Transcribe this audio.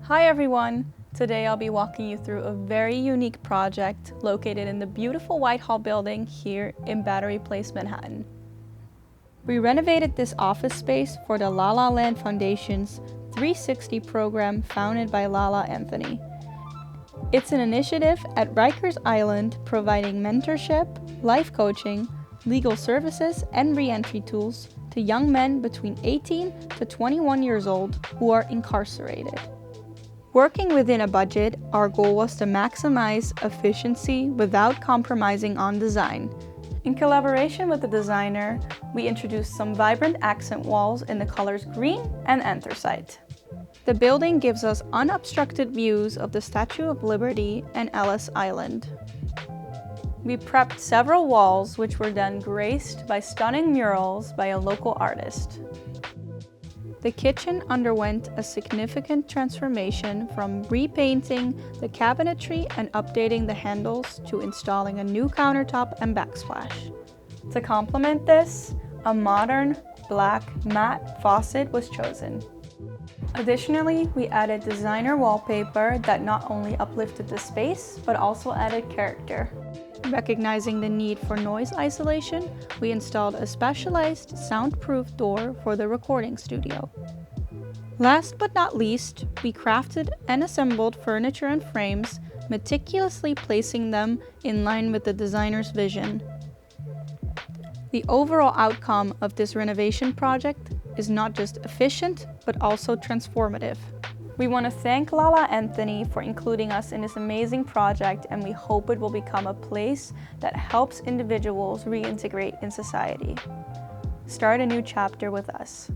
Hi everyone! Today I'll be walking you through a very unique project located in the beautiful Whitehall building here in Battery Place, Manhattan. We renovated this office space for the LaLa Land Foundation's 360 program founded by LaLa Anthony. It's an initiative at Rikers Island providing mentorship, life coaching, legal services, and re-entry tools to young men between 18 to 21 years old who are incarcerated. Working within a budget, our goal was to maximize efficiency without compromising on design. In collaboration with the designer, we introduced some vibrant accent walls in the colors green and anthracite. The building gives us unobstructed views of the Statue of Liberty and Ellis Island. We prepped several walls which were then graced by stunning murals by a local artist. The kitchen underwent a significant transformation from repainting the cabinetry and updating the handles to installing a new countertop and backsplash. To complement this, a modern black matte faucet was chosen. Additionally, we added designer wallpaper that not only uplifted the space, but also added character. Recognizing the need for noise isolation, we installed a specialized soundproof door for the recording studio. Last but not least, we crafted and assembled furniture and frames, meticulously placing them in line with the designer's vision. The overall outcome of this renovation project is not just efficient, but also transformative. We want to thank LaLa Anthony for including us in this amazing project, and we hope it will become a place that helps individuals reintegrate in society. Start a new chapter with us.